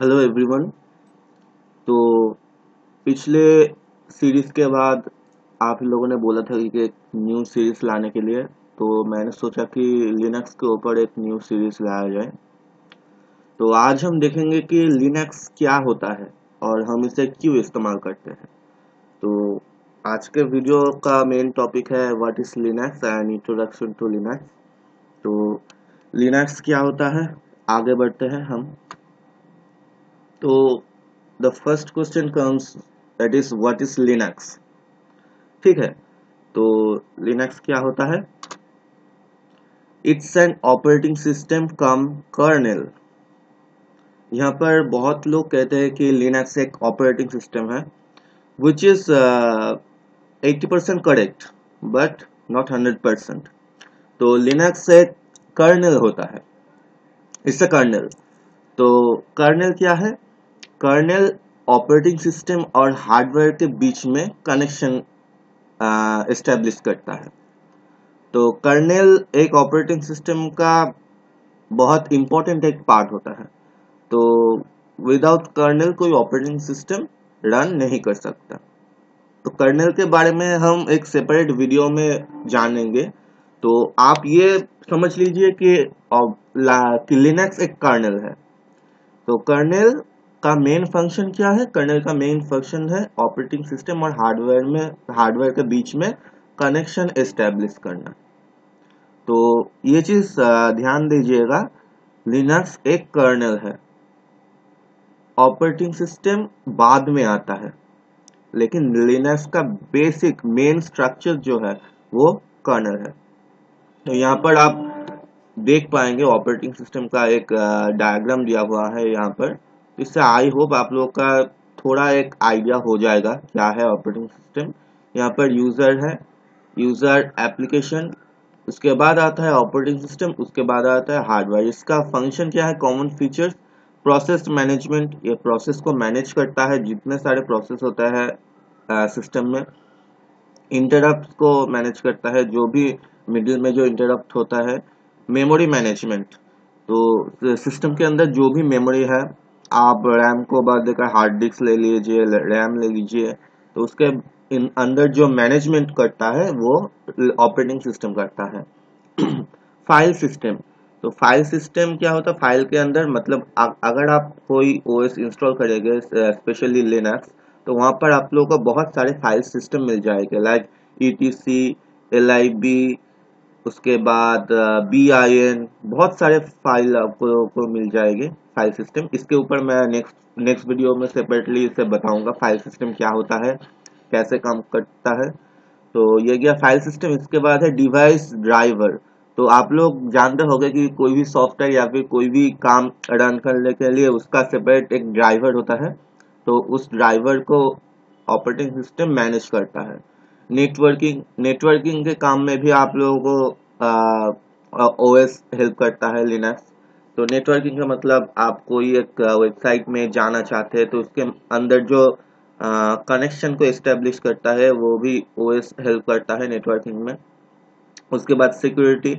Hello everyone. तो पिछले series के बाद आप लोगों ने बोला था कि एक न्यू सीरीज लाने के लिए, तो मैंने सोचा कि लिनक्स के ऊपर एक न्यू सीरीज लाया जाए। तो आज हम देखेंगे कि लिनक्स क्या होता है और हम इसे क्यों इस्तेमाल करते हैं। तो आज के वीडियो का मेन टॉपिक है what is Linux and introduction to Linux. तो लिनक्स क्या होता है, आगे बढ़ते हैं हम। तो the first question comes, that is what is Linux. ठीक है, तो लिनक्स क्या होता है? It's an operating system cum kernel. यहाँ पर बहुत लोग कहते हैं कि लिनक्स एक ऑपरेटिंग सिस्टम है, which is 80% correct but not 100%। तो लिनक्स एक कर्नेल होता है, इट्स अ कर्नेल। तो कर्नेल क्या है? कर्नेल ऑपरेटिंग सिस्टम और हार्डवेयर के बीच में कनेक्शन एस्टेब्लिश करता है। तो कर्नेल एक ऑपरेटिंग सिस्टम का बहुत इंपॉर्टेंट एक पार्ट होता है। तो विदाउट कर्नेल कोई ऑपरेटिंग सिस्टम रन नहीं कर सकता। तो कर्नेल के बारे में हम एक सेपरेट वीडियो में जानेंगे। तो आप ये समझ लीजिए कि लिनक्स एक कर्नेल है। तो कर्नेल का मेन फंक्शन क्या है? कर्नेल का मेन फंक्शन है ऑपरेटिंग सिस्टम और हार्डवेयर के बीच में कनेक्शन एस्टेब्लिश करना। तो ये चीज ध्यान दीजिएगा, लिनक्स एक कर्नेल है, ऑपरेटिंग सिस्टम बाद में आता है, लेकिन लिनक्स का बेसिक मेन स्ट्रक्चर जो है वो कर्नेल है। तो यहाँ पर आप देख पाएंगे ऑपरेटिंग सिस्टम का एक डायग्राम दिया हुआ है यहाँ पर। इससे आई होप आप लोग का थोड़ा एक आइडिया हो जाएगा क्या है ऑपरेटिंग सिस्टम। यहाँ पर यूजर है, यूजर एप्लीकेशन, उसके बाद आता है ऑपरेटिंग सिस्टम, उसके बाद आता है हार्डवेयर। इसका फंक्शन क्या है? कॉमन फीचर्स, प्रोसेस मैनेजमेंट, ये प्रोसेस को मैनेज करता है, जितने सारे प्रोसेस होता है सिस्टम में। इंटरप्ट को मैनेज करता है, जो भी मिडिल में जो इंटरप्ट होता है। मेमोरी मैनेजमेंट, तो सिस्टम के अंदर जो भी मेमोरी है, आप रैम को बाद देकर हार्ड डिस्क ले लीजिए, रैम ले लीजिए, तो उसके अंदर जो मैनेजमेंट करता है वो ऑपरेटिंग सिस्टम करता है। फाइल सिस्टम, तो फाइल सिस्टम क्या होता है? फाइल के अंदर मतलब अगर आप कोई ओएस इंस्टॉल करेंगे, स्पेशली लिनक्स, तो वहां पर आप लोगों को बहुत सारे फाइल सिस्टम मिल जाएंगे, लाइक ईटीसी, एलआईबी, उसके बाद BIN, बहुत सारे फाइल आपको को मिल जाएंगे फाइल सिस्टम। इसके ऊपर मैं नेक्स्ट नेक्स्ट वीडियो में सेपरेटली इसे बताऊंगा फाइल सिस्टम क्या होता है, कैसे काम करता है। तो ये गया फाइल सिस्टम। इसके बाद है डिवाइस ड्राइवर। तो आप लोग जानते होंगे कि कोई भी सॉफ्टवेयर या फिर कोई भी काम रन करने के लिए उसका सेपरेट एक ड्राइवर होता है। तो उस ड्राइवर को ऑपरेटिंग सिस्टम मैनेज करता है। नेटवर्किंग, नेटवर्किंग के काम में भी आप लोगों को ओएस हेल्प करता है, लिनक्स। तो नेटवर्किंग का मतलब आप कोई एक वेबसाइट में जाना चाहते हैं, तो उसके अंदर जो कनेक्शन को एस्टेब्लिश करता है वो भी ओएस हेल्प करता है नेटवर्किंग में। उसके बाद सिक्योरिटी,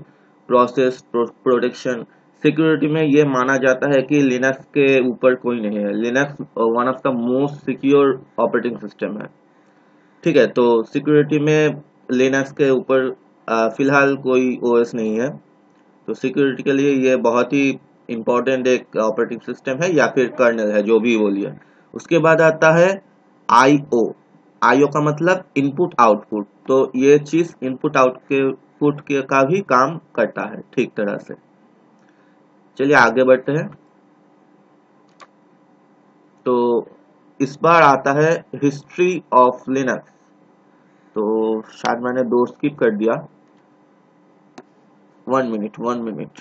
प्रोसेस प्रोटेक्शन। सिक्योरिटी में ये माना जाता है कि लिनक्स के ऊपर कोई नहीं है, Linux one of the most secure operating system है। ठीक है, तो सिक्योरिटी में लिनक्स के ऊपर फिलहाल कोई ओएस नहीं है। तो सिक्योरिटी के लिए ये बहुत ही इंपॉर्टेंट एक ऑपरेटिंग सिस्टम है या फिर कर्नल है, जो भी बोलिए। उसके बाद आता है आईओ। आईओ का मतलब इनपुट आउटपुट। तो ये चीज इनपुट आउटपुट के का भी काम करता है ठीक तरह से। चलिए आगे बढ़ते हैं। तो इस बार आता है हिस्ट्री ऑफ लिनक्स। तो शायद मैंने दो स्किप कर दिया, 1 मिनट 1 मिनट।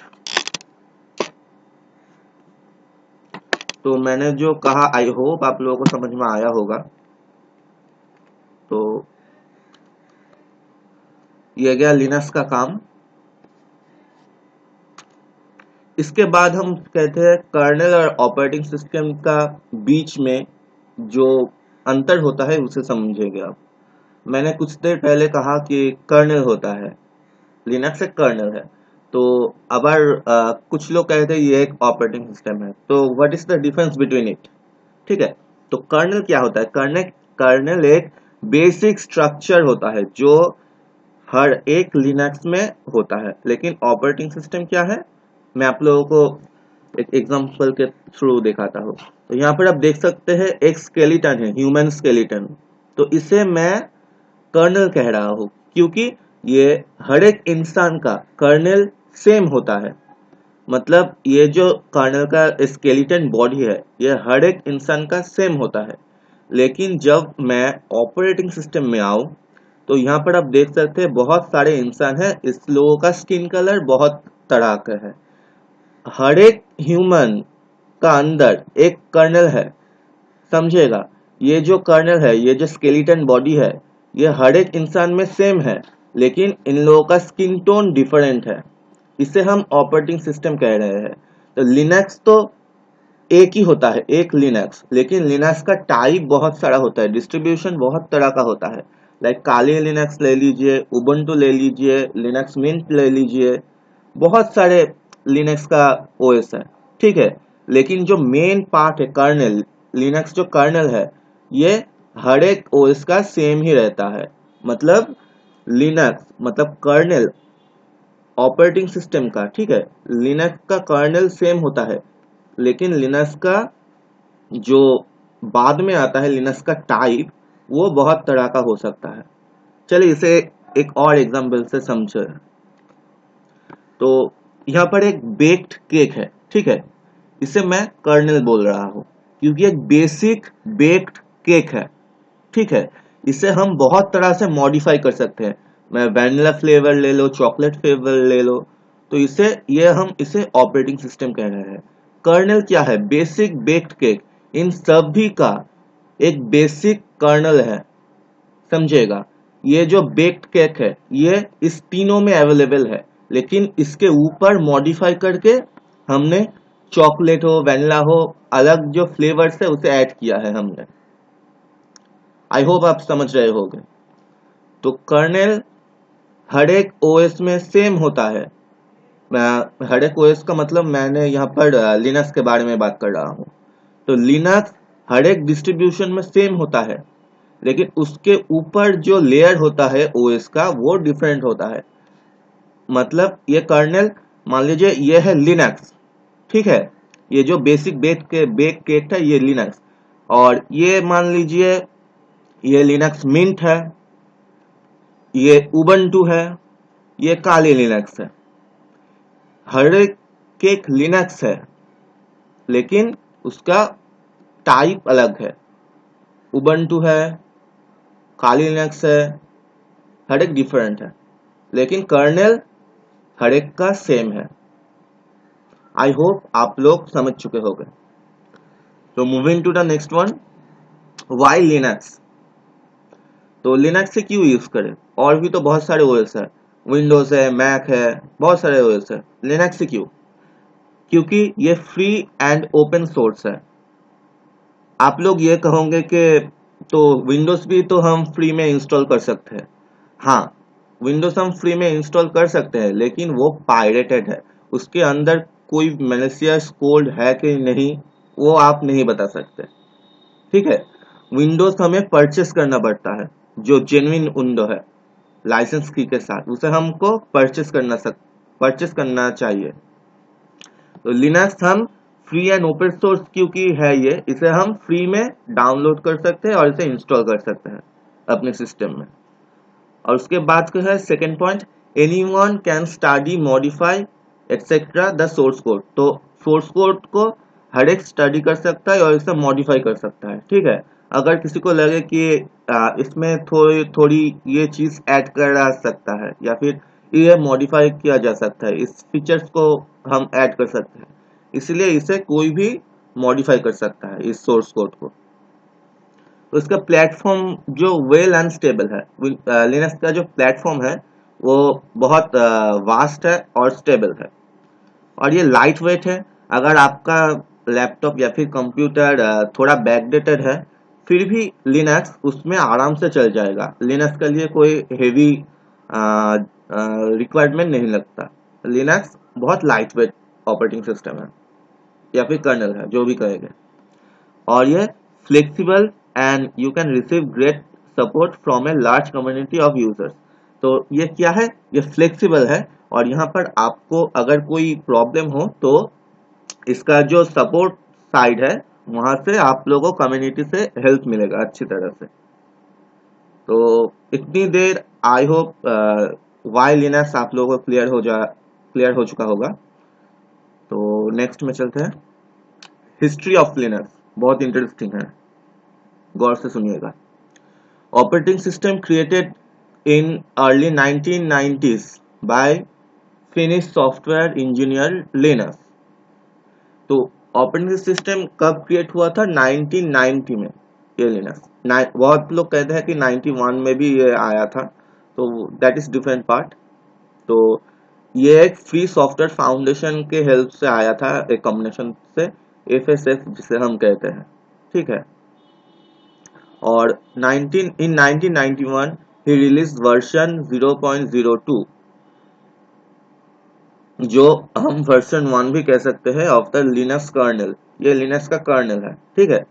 तो मैंने जो कहा आई होप आप लोगों को समझ में आया होगा। तो ये गया लिनक्स का काम। इसके बाद हम कहते हैं कर्नेल और ऑपरेटिंग सिस्टम का बीच में जो अंतर होता है उसे समझेंगे आप। मैंने कुछ देर पहले कहा कि कर्नेल होता है, लिनक्स एक कर्नेल है। तो अगर कुछ लोग कहते हैं ये एक ऑपरेटिंग सिस्टम है, तो what is the difference between it? ठीक है, तो कर्नल क्या होता है? कर्नल एक बेसिक स्ट्रक्चर होता है जो हर एक लिनक्स में होता है। लेकिन ऑपरेटिंग सिस्टम क्या है, मैं आप लोगों को एक एग्जांपल के थ्रू दिखाता हूँ। तो यहाँ पर आप देख सकते हैं एक स्केलेटन है, ह्यूमन स्केलेटन। तो इसे मैं कर्नल कह रहा हूँ क्योंकि ये हर एक इंसान का कर्नल सेम होता है। मतलब ये जो कर्नल का स्केलेटन बॉडी है ये हर एक इंसान का सेम होता है। लेकिन जब मैं ऑपरेटिंग सिस्टम में आऊं तो यहाँ पर आप देख सकते हैं बहुत सारे इंसान हैं, इस लोगों का स्किन कलर बहुत तरह का है। हर एक ह्यूमन का अंदर एक कर्नल है, समझेगा? ये जो कर्नल है, ये जो स्केलेटन बॉडी है, ये हर एक इंसान में सेम है, लेकिन इन लोगों का स्किन टोन डिफरेंट है। इसे हम ऑपरेटिंग सिस्टम कह रहे हैं। तो लिनक्स तो एक ही होता है, एक लिनक्स, लेकिन लिनक्स का टाइप बहुत सारा होता है, डिस्ट्रीब्यूशन बहुत तरह का होता है। लाइक काली लिनक्स ले लीजिए, उबुंटू ले लीजिए, लिनक्स मिंट ले लीजिए, बहुत सारे लिनक्स का ओएस है। ठीक है, लेकिन जो मेन पार्ट है कर्नल, लिनक्स जो कर्नल है, ये हर एक ओएस का सेम ही रहता है। मतलब लिनक्स मतलब कर्नल ऑपरेटिंग सिस्टम का, ठीक है, लिनक्स का कर्नल सेम होता है, लेकिन लिनक्स का जो बाद में आता है, लिनक्स का टाइप, वो बहुत तरह का हो सकता है। चलिए इसे एक और एग्जांपल से समझे। तो यहाँ पर एक बेक्ड केक है, ठीक है, इसे मैं कर्नल बोल रहा हूँ क्योंकि एक बेसिक बेक्ड केक है। ठीक है, इसे हम बहुत तरह से मॉडिफाई कर सकते हैं। मैं वैनिला फ्लेवर ले लो, चॉकलेट फ्लेवर ले लो, तो हम इसे ऑपरेटिंग सिस्टम कह रहे हैं। कर्नल क्या है? बेसिक बेक्ड केक, इन सभी का एक बेसिक कर्नल है, समझेगा? ये जो बेक्ड केक है ये इस तीनों में अवेलेबल है, लेकिन इसके ऊपर मॉडिफाई करके हमने चॉकलेट हो, वैनिला हो, अलग जो फ्लेवर्स है उसे ऐड किया है हमने। आई होप आप समझ रहे होंगे। तो कर्नेल हर एक ओएस में सेम होता है। हर एक ओएस का मतलब मैंने यहाँ पर लिनक्स के बारे में बात कर रहा हूँ। तो लिनक्स हर एक डिस्ट्रीब्यूशन में सेम होता है, लेकिन उसके ऊपर जो लेयर होता है ओएस का वो डिफरेंट होता है। मतलब ये कर्नेल, मान लीजिए ये है लिनक्स, ठीक है, ये जो बेसिक बेक केक है ये लिनक्स, और ये मान लीजिए ये लिनक्स मिंट है, ये उबंटू है, ये काली लिनक्स है। हर एक लिनक्स है, लेकिन उसका टाइप अलग है। उबंटू है, काली लिनक्स है, हर एक डिफरेंट है, लेकिन कर्नेल हर एक का सेम है। आई होप आप लोग समझ चुके होंगे। तो moving to the next one, why Linux. तो लिनक्स से क्यों यूज करें? और भी तो बहुत सारे ओएस है, विंडोज है, मैक है, बहुत सारे ओएस है। लिनक्स से क्यों? क्योंकि ये फ्री एंड ओपन सोर्स है। आप लोग ये कहोगे कि तो विंडोज भी तो हम फ्री में इंस्टॉल कर सकते हैं। हाँ, विंडोज हम फ्री में इंस्टॉल कर सकते हैं, लेकिन वो पायरेटेड है। उसके अंदर कोई मैलिशियस कोड है कि नहीं वो आप नहीं बता सकते। ठीक है, विंडोज हमें परचेस करना पड़ता है, जो जेन्युइन विंडो है लाइसेंस की के साथ, उसे हमको परचेस करना चाहिए। तो लिनक्स हम फ्री एंड ओपन सोर्स क्योंकि है ये, इसे हम फ्री में डाउनलोड कर सकते हैं और इसे इंस्टॉल कर सकते हैं अपने सिस्टम में। और उसके बाद का है second point, anyone can study modify etcetera the source code. तो सोर्स कोड को हर एक स्टडी कर सकता है और इसे मॉडिफाई कर सकता है। ठीक है, अगर किसी को लगे कि इसमें थोड़ी थोड़ी ये चीज ऐड करा सकता है या फिर ये मॉडिफाई किया जा सकता है, इस फीचर्स को हम ऐड कर सकते हैं, इसलिए इसे कोई भी मॉडिफाई कर सकता है इस सोर्स कोड को। तो इसका प्लेटफॉर्म जो वेल अनस्टेबल है, लिनक्स का जो प्लेटफॉर्म है वो बहुत वास्ट है और स्टेबल है, और ये लाइट वेट है। अगर आपका लैपटॉप या फिर कंप्यूटर थोड़ा बैकडेटेड है, फिर भी लिनक्स उसमें आराम से चल जाएगा। लिनक्स के लिए कोई हेवी रिक्वायरमेंट नहीं लगता। लिनक्स बहुत लाइट वेट ऑपरेटिंग सिस्टम है या फिर कर्नल है, जो भी कहेंगे, और ये flexible and you can receive great support from a large community of users. तो ये क्या है, ये फ्लेक्सिबल है, और यहाँ पर आपको अगर कोई प्रॉब्लम हो तो इसका जो सपोर्ट साइड है वहां से आप लोगों को कम्युनिटी से हेल्प मिलेगा अच्छी तरह से। तो इतनी देर आई होप वाई लिनक्स आप लोगों को क्लियर हो चुका होगा। तो नेक्स्ट में चलते हैं, हिस्ट्री ऑफ लिनक्स, बहुत इंटरेस्टिंग है, गौर से सुनिएगा। Operating system created in early 1990s by Finnish software engineer Linux. तो ऑपरेटिंग सिस्टम कब क्रिएट हुआ था, 1990 में ये लिनक्स। बहुत लोग कहते हैं कि 91 में भी ये आया था, तो दैट इज डिफरेंट पार्ट। तो ये एक फ्री सॉफ्टवेयर फाउंडेशन के हेल्प से आया था, एक कॉम्बिनेशन से, FSF जिसे हम कहते हैं, ठीक है। और 1991 ही रिलीज वर्जन 0.02, जो हम वर्जन 1 भी कह सकते हैं ऑफ द लिनक्स कर्नल। ये लिनक्स का कर्नल है, ठीक है।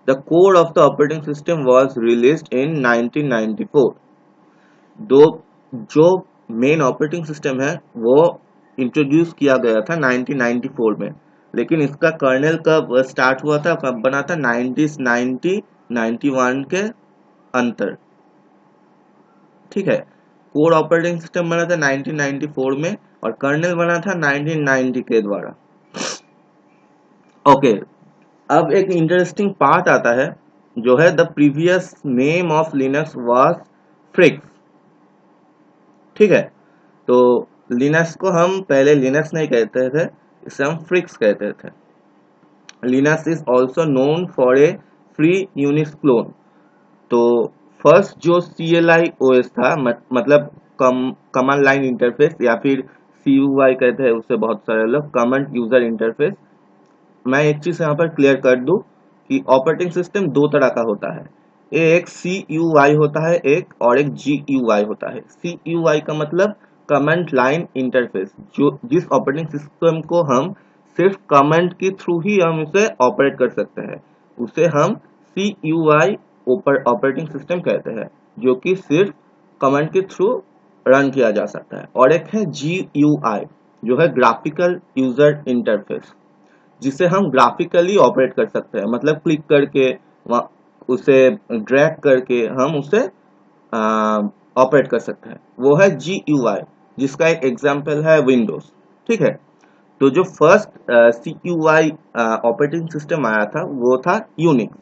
The core of the operating system was released in 1994। दो जो मेन ऑपरेटिंग सिस्टम है वो इंट्रोड्यूस किया गया था 1994 में, लेकिन इसका कर्नल कब स्टार्ट हुआ था, कब बना था, 1990 91 के अंतर, ठीक है। कोर ऑपरेटिंग सिस्टम बना था 1994 में और कर्नल बना था 1990 के द्वारा। ओके, अब एक इंटरेस्टिंग पार्ट आता है, जो है the previous name of Linux was Freax, ठीक है। तो लिनक्स को हम पहले लिनक्स नहीं कहते थे, इसे हम फ्रिक्स कहते थे। Linux is also known for a free Unix clone. तो फर्स्ट जो CLI OS था, मतलब कमांड लाइन इंटरफेस, या फिर CUI कहते हैं उसे बहुत सारे लोग, कमांड यूजर इंटरफेस। मैं एक चीज यहाँ पर क्लियर कर दूं कि ऑपरेटिंग सिस्टम दो तरह का होता है, एक CUI होता है एक, और एक GUI होता है। CUI का मतलब कमांड लाइन इंटरफेस, जो जिस ऑपरेटिंग सिस्टम को हम सिर्फ कमांड के थ्रू ही हम इसे ऑपरेट कर सकते हैं, उसे हम CUI ऑपरेटिंग सिस्टम कहते हैं, जो कि सिर्फ कमांड के थ्रू रन किया जा सकता है। और एक है GUI, जो है ग्राफिकल यूजर इंटरफेस, जिसे हम ग्राफिकली ऑपरेट कर सकते हैं, मतलब क्लिक करके उसे ड्रैग करके हम उसे ऑपरेट कर सकते हैं, वो है GUI, जिसका एक एग्जांपल है विंडोज, ठीक है। तो जो फर्स्ट CUI ऑपरेटिंग सिस्टम आया था वो था यूनिक्स।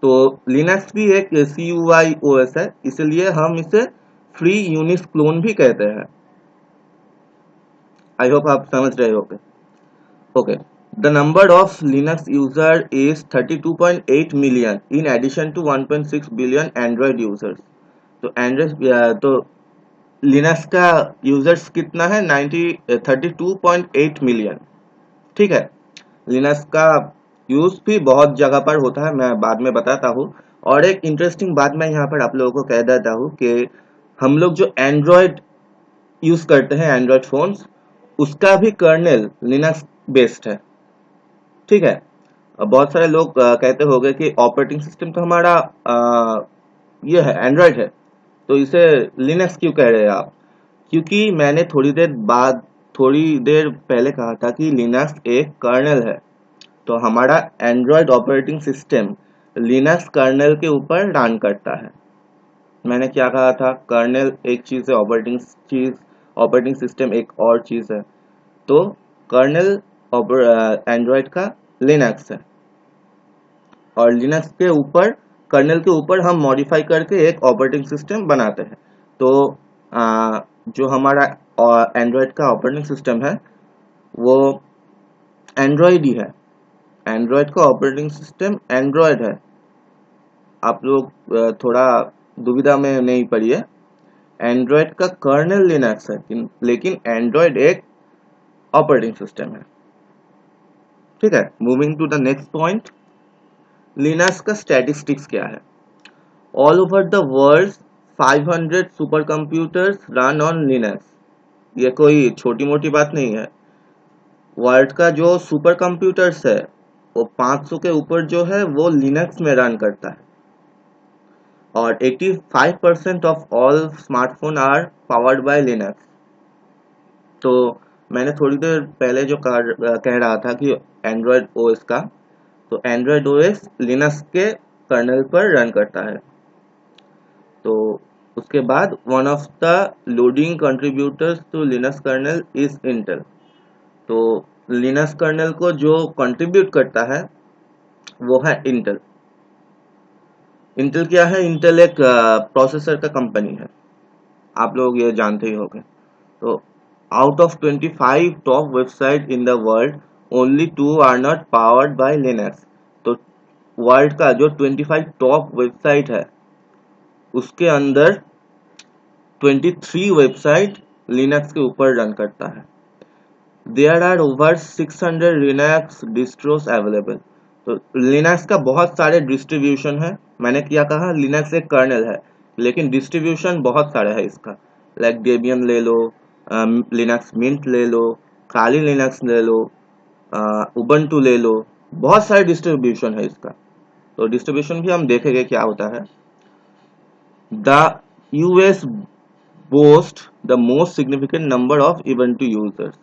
तो लिनक्स भी एक CUI OS है, इसलिए हम इसे फ्री यूनिक्स क्लोन भी कहते हैं। आई होप आप समझ रहे होंगे। Okay, the number of Linux user is 32.8 million in addition to 1.6 billion Android users। तो Android तो Linux का यूजर्स कितना है, 32.8 मिलियन, ठीक है। Linux का यूज भी बहुत जगह पर होता है, मैं बाद में बताता हूँ। और एक इंटरेस्टिंग बात मैं यहाँ पर आप लोगों को कह देता हूँ कि हम लोग जो एंड्रॉयड यूज करते हैं, एंड्रॉयड फोन्स, उसका भी कर्नेल लिनक्स बेस्ड है, ठीक है। बहुत सारे लोग कहते होंगे कि ऑपरेटिंग सिस्टम तो हमारा ये है, एंड्रॉयड है, तो इसे लिनक्स क्यों कह रहे हैं आप। क्योंकि मैंने थोड़ी देर पहले कहा था कि लिनक्स एक कर्नेल है, तो हमारा Android operating system Linux kernel के ऊपर रन करता है। मैंने क्या कहा था, कर्नेल एक चीज है, ऑपरेटिंग सिस्टम एक और चीज है। तो कर्नेल एंड्रॉयड का लिनक्स है, और लिनक्स के ऊपर, कर्नेल के ऊपर हम मॉडिफाई करके एक ऑपरेटिंग सिस्टम बनाते हैं। तो जो हमारा एंड्रॉयड का ऑपरेटिंग सिस्टम है वो एंड्रॉयड ही है, एंड्रॉयड का ऑपरेटिंग सिस्टम एंड्रॉयड है। आप लोग थोड़ा दुविधा में नहीं पड़िए, एंड्रॉयड का कर्नेल लिनक्स है, लेकिन एंड्रॉयड एक ऑपरेटिंग सिस्टम है, ठीक है। Moving to the next point, Linux का स्टैटिस्टिक्स क्या है। All over the world 500 super computers run on Linux. ये कोई छोटी मोटी बात नहीं है। वर्ल्ड का जो सुपर कंप्यूटर्स है वो 500 के ऊपर जो है वो लिनक्स में रन करता है, और 85% of all smartphone are powered by Linux. तो मैंने थोड़ी देर पहले जो कह रहा था कि एंड्रॉयड ओएस का, तो एंड्रॉयड ओएस लिनक्स के कर्नल पर रन करता है। तो उसके बाद one of the loading contributors to Linux kernel is Intel. तो लिनक्स कर्नल को जो कंट्रीब्यूट करता है वो है इंटेल। इंटेल क्या है? इंटेल एक प्रोसेसर का कंपनी है, आप लोग ये जानते ही होंगे। तो out of 25 top website in the world, only 2 are not powered by Linux. तो वर्ल्ड का जो 25 टॉप वेबसाइट है उसके अंदर 23 वेबसाइट लिनक्स के ऊपर रन करता है। There are over 600 Linux distros available. तो लिनक्स का बहुत सारे डिस्ट्रीब्यूशन है। मैंने क्या कहा, लिनक्स एक कर्नल है, लेकिन डिस्ट्रीब्यूशन बहुत सारे है इसका। लाइक डेबियन ले लो, लिनक्स मिंट ले लो, काली लिनक्स ले लो, उबंटू ले लो, बहुत सारे डिस्ट्रीब्यूशन है इसका। तो डिस्ट्रीब्यूशन भी हम देखेंगे क्या होता है। The US boast the most significant number of Ubuntu users।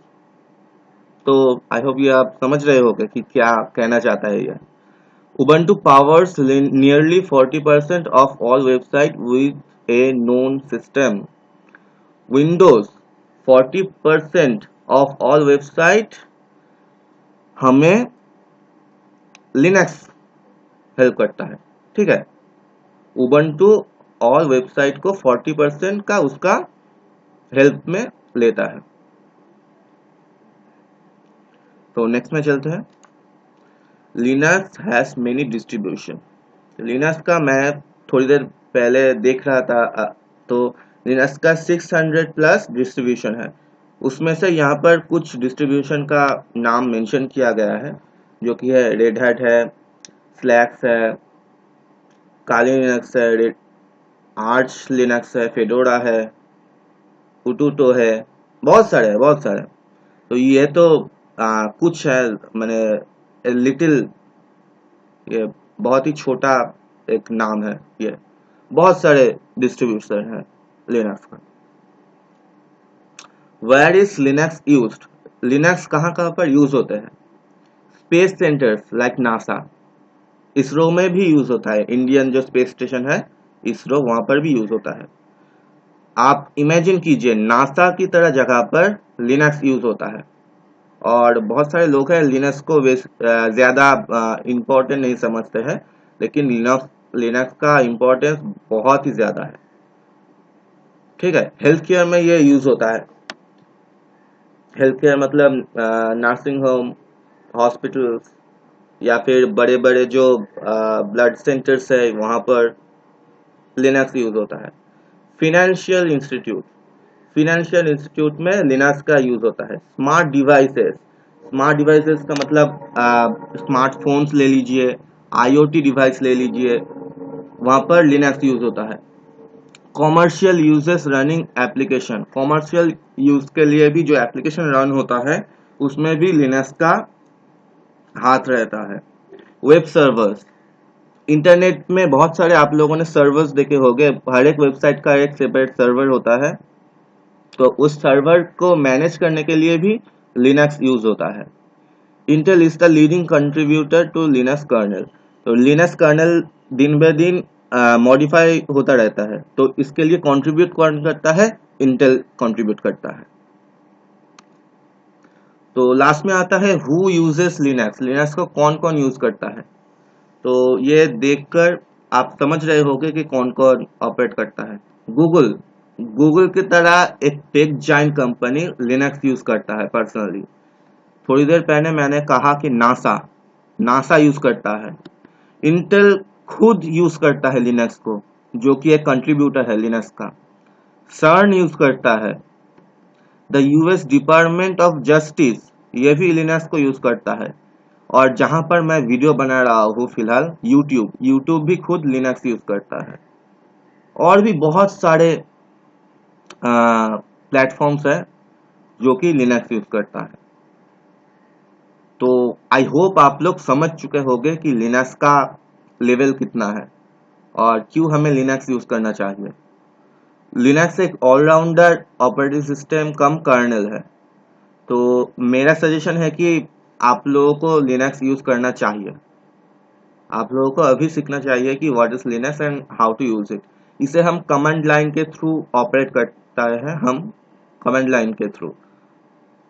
तो आई होप ये आप समझ रहे होंगे कि क्या कहना चाहता है ये। Ubuntu powers nearly 40% of all website with a known system। Windows 40% of all website हमें लिनक्स हेल्प करता है, ठीक है। Ubuntu ऑल वेबसाइट को 40% का उसका हेल्प में लेता है। तो नेक्स्ट में चलते हैं। Linux has many distribution. Linux का मैं थोड़ी देर पहले देख रहा था, तो लिनक्स का 600 प्लस डिस्ट्रीब्यूशन है। उसमें से यहाँ पर कुछ डिस्ट्रीब्यूशन का नाम मेंशन किया गया है, जो कि है रेड हैट है, स्लैक्स है, काली लिनक्स है, आर्च लिनक्स है, फेडोरा है, उटूटो है, बहुत सारे है, बहुत सारे। तो ये तो कुछ है, मैंने लिटिल, ये बहुत ही छोटा एक नाम है। ये बहुत सारे डिस्ट्रीब्यूशन है लिनक्स का। Where is Linux used? Linux कहाँ कहाँ पर यूज होते हैं? Space centres like NASA, ISRO में भी यूज होता है। इंडियन जो स्पेस स्टेशन है इसरो, वहां पर भी यूज होता है। आप इमेजिन कीजिए नासा की तरह जगह पर लिनक्स यूज होता है, और बहुत सारे लोग हैं लिनक्स को ज्यादा इम्पोर्टेंट नहीं समझते हैं, लेकिन लिनक्स का इम्पोर्टेंस बहुत ही ज्यादा है, ठीक है। हेल्थ केयर में ये यूज होता है। हेल्थ केयर मतलब नर्सिंग होम, हॉस्पिटल्स, या फिर बड़े बड़े जो ब्लड सेंटर्स है वहां पर लिनक्स यूज होता है। फिनेंशियल इंस्टीट्यूट, फिनेंशियल इंस्टीट्यूट में लिनक्स का यूज होता है। स्मार्ट डिवाइसेस, स्मार्ट डिवाइसेस का मतलब स्मार्टफोन्स ले लीजिए, आईओटी डिवाइस ले लीजिए, वहां पर लिनक्स यूज होता है। Commercial uses running application, commercial use के लिए भी जो एप्लीकेशन रन होता है उसमें भी लिनक्स का हाथ रहता है। वेब सर्वर्स, इंटरनेट में बहुत सारे आप लोगों ने सर्वर्स देखे होंगे, हर एक वेबसाइट का एक सेपरेट सर्वर होता है, तो उस सर्वर को मैनेज करने के लिए भी लिनक्स यूज होता है। Intel is the leading contributor to Linux kernel. तो लिनक्स कर्नल दिन ब दिन मॉडिफाई होता रहता है, तो इसके लिए कंट्रीब्यूट कौन करता है? इंटेल कंट्रीब्यूट करता है। तो लास्ट में आता है हु यूजेस लिनक्स, लिनक्स को कौन कौन यूज करता है। तो ये देखकर आप समझ रहे होंगे कि कौन कौन ऑपरेट करता है। गूगल, गूगल की तरह एक tech giant company Linux use करता है पर्सनली। थोड़ी देर पहले मैंने कहा कि नासा, नासा यूज करता है। इंटेल खुद यूज करता है लिनक्स को, जो कि एक कंट्रीब्यूटर है लिनक्स का। सर्न यूज करता है। The US department of justice, ये भी लिनक्स को यूज करता है। और जहां पर मैं वीडियो बना रहा हूँ फिलहाल, यूट्यूब, यूट्यूब भी खुद लिनक्स यूज करता है। और भी बहुत सारे प्लेटफॉर्म्स है जो कि लिनक्स यूज करता है। तो आई होप आप लोग समझ चुके होंगे कि लिनक्स का लेवल कितना है और क्यों हमें लिनक्स यूज करना चाहिए। लिनक्स एक allrounder operating system cum kernel है। तो मेरा सजेशन है कि आप लोगों को लिनक्स यूज करना चाहिए। आप लोगों को अभी सीखना चाहिए कि what is Linux and how to use it. इसे हम कमांड लाइन के थ्रू ऑपरेट करता है, हम कमांड लाइन के थ्रू।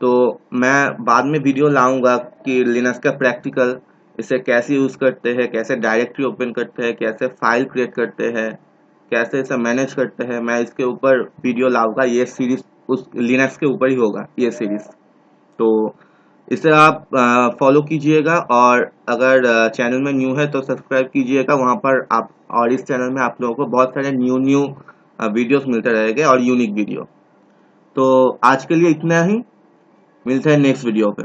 तो मैं बाद में वीडियो लाऊंगा कि लिनक्स का प्रैक्टिकल, इसे कैसे यूज करते हैं, कैसे डायरेक्टरी ओपन करते हैं, कैसे फाइल क्रिएट करते हैं, कैसे इसे मैनेज करते हैं। मैं इसके ऊपर वीडियो लाऊंगा। ये सीरीज उस लिनक्स के ऊपर ही होगा, ये सीरीज। तो इसे आप फॉलो कीजिएगा और अगर चैनल में न्यू है तो सब्सक्राइब कीजिएगा। वहाँ पर आप, और इस चैनल में आप लोगों को बहुत सारे न्यू वीडियोस मिलते रहेंगे और यूनिक वीडियो। तो आज के लिए इतना ही, मिलते हैं नेक्स्ट वीडियो पे।